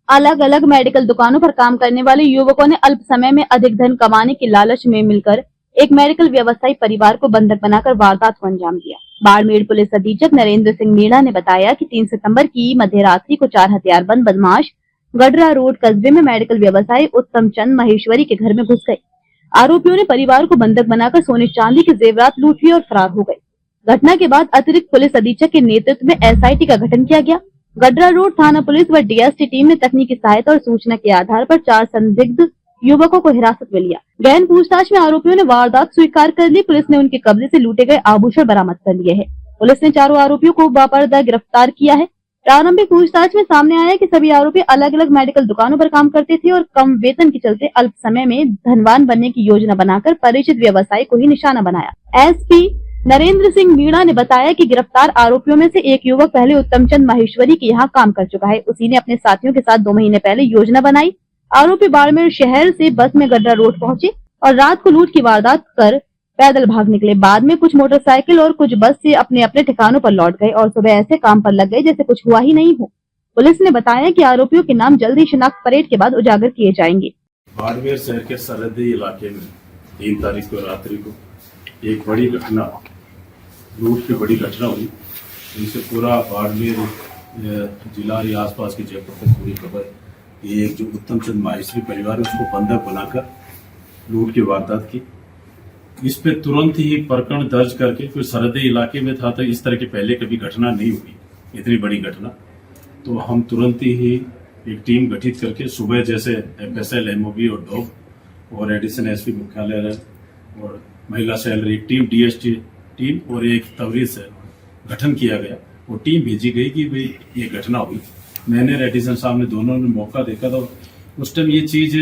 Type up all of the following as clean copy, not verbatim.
अलग अलग मेडिकल दुकानों पर काम करने वाले युवकों ने अल्प समय में अधिक धन कमाने की लालच में मिलकर एक मेडिकल व्यवसायी परिवार को बंधक बनाकर वारदात को अंजाम दिया। बाड़मेर पुलिस अधीक्षक नरेंद्र सिंह मीणा ने बताया कि 3 सितंबर की मध्यरात्रि को 4 हथियारबंद बदमाश गडरा रोड कस्बे में मेडिकल व्यवसायी उत्तम चंद महेश्वरी के घर में घुस गए। आरोपियों ने परिवार को बंधक बनाकर सोने चांदी के जेवरात लूट लिए और फरार हो गए। घटना के बाद अतिरिक्त पुलिस अधीक्षक के नेतृत्व में एसआईटी का गठन किया गया। गडरा रोड थाना पुलिस व डीएसटी टीम ने तकनीकी सहायता और सूचना के आधार पर 4 संदिग्ध युवकों को हिरासत में लिया। गहन पूछताछ में आरोपियों ने वारदात स्वीकार कर ली। पुलिस ने उनके कब्जे से लूटे गए आभूषण बरामद कर लिए हैं। पुलिस ने चारों आरोपियों को बापर्दा गिरफ्तार किया है। प्रारंभिक पूछताछ में सामने आया कि सभी आरोपी अलग अलग मेडिकल दुकानों पर काम करते थे और कम वेतन के चलते अल्प समय में धनवान बनने की योजना बनाकर परिचित व्यवसायी को ही निशाना बनाया। एसपी नरेंद्र सिंह मीणा ने बताया कि गिरफ्तार आरोपियों में से एक युवक पहले उत्तमचंद माहेश्वरी के यहाँ काम कर चुका है। उसी ने अपने साथियों के साथ 2 महीने पहले योजना बनाई। आरोपी बाड़मेर शहर से बस में गड्ढा रोड पहुंचे और रात को लूट की वारदात कर पैदल भाग निकले। बाद में कुछ मोटरसाइकिल और कुछ बस से अपने अपने ठिकानों पर लौट गए और सुबह ऐसे काम पर लग गए जैसे कुछ हुआ ही नहीं हो। पुलिस ने बताया कि आरोपियों के नाम जल्द ही शिनाख्त परेड के बाद उजागर किए जाएंगे। बाड़मेर शहर के सरहदी इलाके में 3 तारीख को रात्रि को एक बड़ी घटना, लूट की बड़ी घटना हुई। इनसे पूरा बाड़मेर जिला और आसपास के जयपुर तक पूरी खबर। ये एक जो उत्तम चंद माहेश्वरी परिवार है उसको बंधक बनाकर लूट की वारदात की। इस पे तुरंत ही प्रकरण दर्ज करके, कोई सरहदी इलाके में था तो इस तरह की पहले कभी घटना नहीं हुई, इतनी बड़ी घटना। तो हम तुरंत ही एक टीम गठित करके सुबह जैसे एफएसएल, एमओबी और डॉग और एडिशन एसपी मुख्यालय और महिला सेल एक टीम, डीएसटी टीम और एक तवरीज से गठन किया गया। वो टीम भेजी गई कि भाई ये घटना हुई। मैंने एडिशन साहब ने दोनों ने मौका देखा तो उस टाइम ये चीज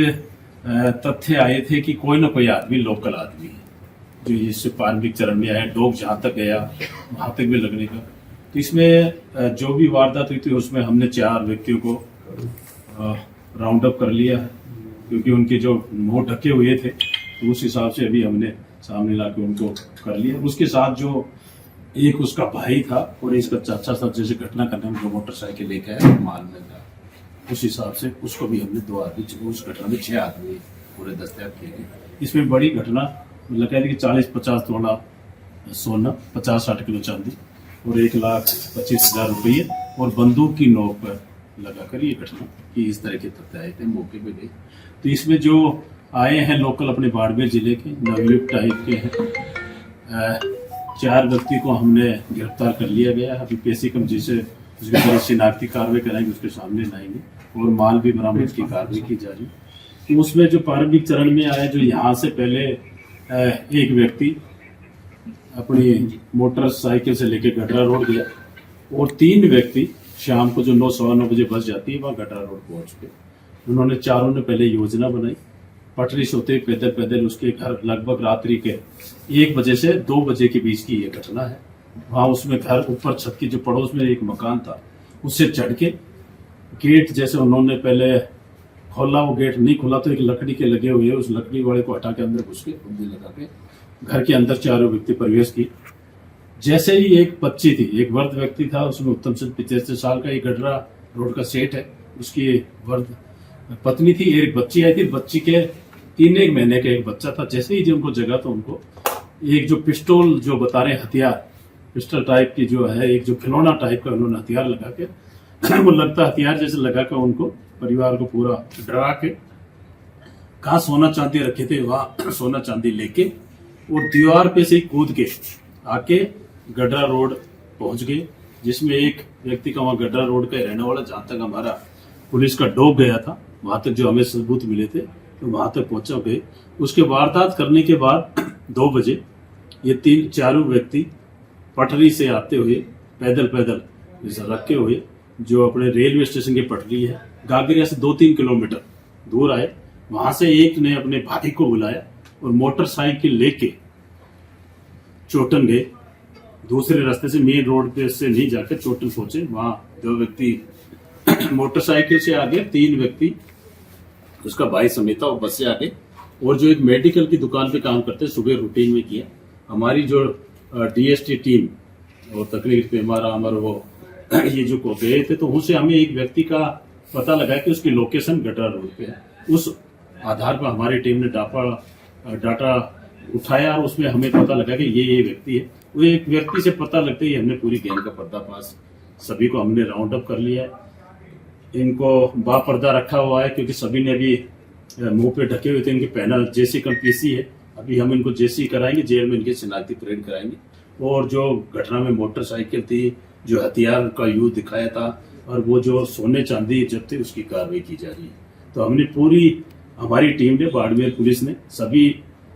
तथ्य आए थे कि कोई ना कोई आदमी, लोकल आदमी जो इससे प्रारंभिक चरण में आया, डॉग जहां तक गया वहां तक भी लगने का। तो इसमें जो भी वारदात हुई थी उसमें हमने 4 व्यक्तियों को राउंड अप कर लिया है, क्योंकि उनके जो मुंह ढके हुए थे तो उस हिसाब से अभी हमने सामने लाके उनको कर लिया। उसके साथ जो एक उसका भाई था और इसका चाचा साहब जैसे घटना करने में जो मोटरसाइकिल लेके आया माल में था, उस हिसाब से उसको भी हमने 2 आदमी, उस घटना में 6 आदमी पूरे दस्तयाब किए गए। इसमें बड़ी घटना मतलब कह रही कि 40-50 तोला सोना, 50-60 किलो चांदी और 1,25,000 रुपये और बंदूक की नोक पर लगाकर ये घटना की। इस तरह के तथ्य आए थे, मौके पे गए। तो इसमें जो आए हैं लोकल अपने बाड़मेर जिले के नवयुक्त टाइप के हैं। 4 व्यक्ति को हमने गिरफ्तार कर लिया गया है। अभी पेशी कम जिसे उसके बाद शिनाख्ती कार्रवाई कराएंगे, उसके सामने लाएंगे और माल भी बरामद की कार्रवाई की जा रही है। तो उसमें जो प्रारंभिक चरण में आया, जो यहाँ से पहले एक व्यक्ति अपनी मोटरसाइकिल से लेकर गडरा रोड गया और 3 व्यक्ति शाम को जो 9-9:15 बजे बस जाती है वहाँ गडरा रोड पहुंच गए। उन्होंने चारों ने पहले योजना बनाई, पटरी से होते पैदल पैदल उसके घर लगभग रात्रि के 1 बजे से 2 बजे के बीच की ये घटना है। वहां उसमें घर ऊपर छत की जो पड़ोस में एक मकान था उससे चढ़ के गेट जैसे उन्होंने पहले खोला, वो गेट नहीं खुला तो एक लकड़ी के लगे हुए उस लकड़ी वाले को हटा के अंदर घुस के कुंडी लगा के घर के अंदर 4 व्यक्ति प्रवेश किए। जैसे ही एक बच्ची थी, एक वृद्ध व्यक्ति था, उसमें उत्तम चंद 75 साल का, एक गडरा रोड का सेठ है, उसकी वृद्ध पत्नी थी, एक बच्ची आई थी, बच्ची के 3 महीने का एक बच्चा था। जैसे ही जब उनको जगह तो उनको एक जो पिस्टल जो बता रहे हथियार, पिस्टल टाइप की जो है, एक जो खिलौना टाइप का उन्होंने हथियार लगा के वो लगता हथियार जैसे लगा कर उनको परिवार को पूरा डरा के, कहा सोना चांदी रखे थे वहां सोना चांदी लेके और दीवार पे से कूद के आके गडरा रोड पहुंच गए, जिसमें एक व्यक्ति का वहां गडरा रोड का रहने वाला, जहां तक हमारा पुलिस का डॉग गया था वहां तक जो हमें सबूत मिले थे तो वहां तक पहुंचा गए। उसके वारदात करने के बाद 2 बजे ये 3-4 व्यक्ति पटरी से आते हुए पैदल पैदल रखे हुए जो अपने रेलवे स्टेशन की पटरी है गागरिया से 2-3 किलोमीटर दूर आए। वहां से एक ने अपने भाई को बुलाया और मोटरसाइकिल लेके चोटन गए। दूसरे रास्ते से मेन रोड पे से नहीं जाकर चोटन पहुंचे। वहां 2 व्यक्ति मोटरसाइकिल से आगे, 3 व्यक्ति उसका भाई समेत और बस से आगे, और जो एक मेडिकल की दुकान पे काम करते सुबह रूटीन में किया। हमारी जो डीएसटी टीम और तकनीक पे हमारा वो ये जो को गए थे तो उनसे हमें एक व्यक्ति का पता लगा कि उसकी लोकेशन गटरा रोड पे है। उस आधार पर हमारी टीम ने डाटा उठाया और उसमें हमें पता लगा कि ये व्यक्ति है। वो एक व्यक्ति से पता लगते ही हमने पूरी गैंग का पर्दाफाश, सभी को हमने राउंड अप कर लिया है। इनको बापर्दा रखा हुआ है क्योंकि सभी ने अभी मुंह पे ढके हुए थे। इनके पहना जेसी कम पीसी है। अभी हम इनको जेसी कराएंगे, जेल में इनकी शिनाख्ती परेड कराएंगे। और जो घटना में मोटरसाइकिल थी, जो हथियार का यूज दिखाया था और वो जो सोने चांदी जब्त थे, उसकी कार्रवाई की जा रही है। तो हमने हमारी टीम ने, बाड़मेर पुलिस ने, सभी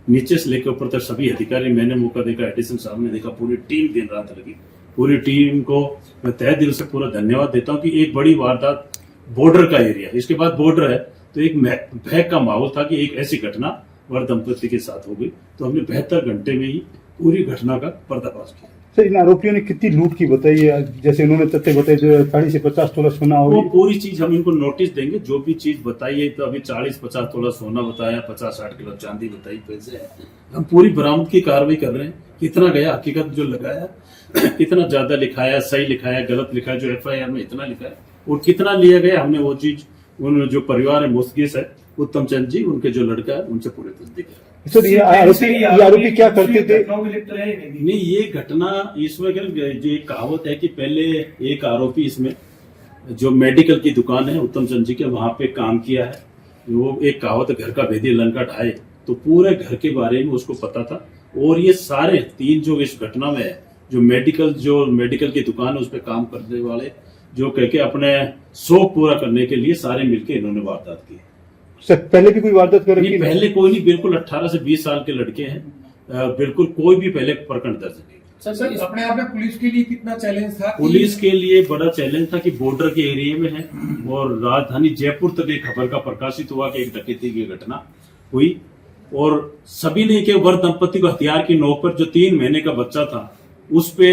नीचे से लेकर ऊपर तक सभी अधिकारी, मैंने मौका देखा, एडिशन साहब ने देखा, पूरी टीम दिन रात लगी। पूरी टीम को मैं तहे दिल से पूरा धन्यवाद देता हूँ कि एक बड़ी वारदात, बॉर्डर का एरिया, इसके बाद बॉर्डर है, तो एक भय का माहौल था कि एक ऐसी घटना वर दंपति के साथ हो गई। तो हमने 72 घंटे में ही पूरी घटना का पर्दाफाश किया। सर, इन आरोपियों ने कितनी लूट की बताई है? जैसे उन्होंने तथ्य बताए जो 40 से 50 तोला सोना हो, वो पूरी चीज हम इनको नोटिस देंगे। जो भी चीज बताई है, तो अभी 40-50 तोला सोना बताया, 50-60 किलो चांदी बताई, पैसे है। हम पूरी बरामद की कार्रवाई कर रहे हैं। कितना गया, हकीकत जो लगाया, कितना ज्यादा लिखाया, सही लिखाया, गलत लिखाया, जो FIR में इतना लिखा है, और कितना लिया गया, हमने वो चीज उन जो परिवार है, मुस्किस है, उत्तम चंद जी, उनके जो लड़का है, उनसे पूरे तस्दीक है। सर, ये आरोपी क्या करते थे? नहीं, ये घटना इसमें जो एक कहावत है कि पहले एक आरोपी इसमें जो मेडिकल की दुकान है उत्तम चंद जी के, वहां पे काम किया है। वो एक कहावत है, घर का भेदी लंका ढाए, तो पूरे घर के बारे में उसको पता था। और ये सारे 3 जो इस घटना में है, जो मेडिकल की दुकान है, उस पर काम करने वाले, जो कह के अपने शौक पूरा करने के लिए सारे मिलकर इन्होंने वारदात की। सर, पहले भी कोई वारदात कर रखी? पहले कोई नहीं, बिल्कुल 18 से 20 साल के लड़के हैं। बिल्कुल कोई भी पहले प्रकरण दर्ज नहीं। सर, अपने आप में पुलिस के लिए कितना चैलेंज था? पुलिस के लिए बड़ा चैलेंज था कि बॉर्डर के एरिया में है और राजधानी जयपुर तक एक खबर का प्रकाशित हुआ कि एक डकैती की घटना हुई, और सभी ने के वर दंपति को हथियार की नोक पर जो 3 महीने का बच्चा था उस पे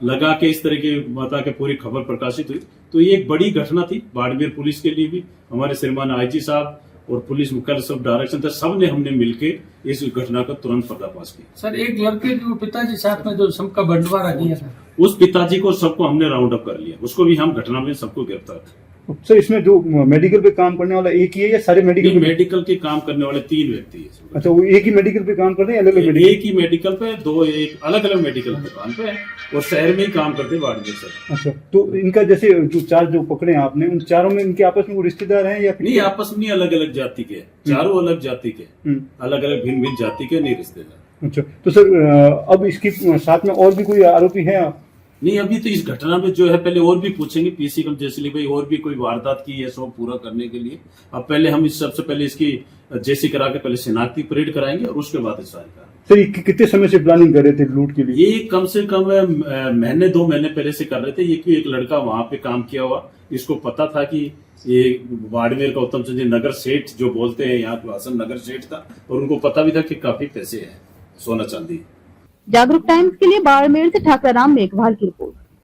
लगा के इस तरह की बता के पूरी खबर प्रकाशित हुई। तो ये एक बड़ी घटना थी बाड़मेर पुलिस के लिए भी। हमारे श्रीमान IG साहब और पुलिस मुख्यालय सब डायरेक्शन थे, सबने हमने मिलके इस घटना का तुरंत पर्दाफाश किया। सर, एक लड़के जो पिताजी साथ में जो सबका बंटवारा किया था, उस पिताजी को सबको हमने राउंड अप कर लिया, उसको भी हम घटना में सबको गिरफ्तार किया। सर, इसमें जो मेडिकल पे काम करने वाला एक ही है या सारे मेडिकल के काम करने वाले 3 व्यक्ति है। अच्छा, वो एक ही मेडिकल पे काम करते हैं, अलग अलग? एक ही मेडिकल पे, 2 एक अलग अलग मेडिकल दुकान पे है और शहर में ही काम करते हैं बाड़मेर से। अच्छा, तो इनका जैसे जो 4 जो पकड़े आपने, उन चारों में इनके आपस में वो रिश्तेदार हैं या नहीं? आपस में अलग अलग जाति के, चारों अलग जाति के, अलग अलग भिन्न भिन्न जाति के, नहीं रिश्तेदार। अच्छा, तो सर अब इसके साथ में और भी कोई आरोपी है? नहीं, अभी तो इस घटना में जो है पहले और भी पूछेंगे, PC कम जैसली भाई और भी कोई वारदात की है, शौक पूरा करने के लिए। अब पहले हम सबसे पहले इसकी जेसी करा के पहले शिनाख्ती परेड कराएंगे और उसके बाद इस सारी का। सर, कितने समय से प्लानिंग कर रहे थे लूट के लिए? ये कम से कम महीने 2 महीने पहले से कर रहे थे। ये क्यों, एक लड़का वहां पे काम किया हुआ, इसको पता था कि ये बाड़मेर का उत्तम चंद नगर सेठ जो बोलते हैं, यहाँ के हासन नगर सेठ था, और उनको पता भी था कि काफी पैसे हैं, सोना चांदी। जागरूक टाइम्स के लिए बाड़मेर से ठाकराम मेघवाल की रिपोर्ट।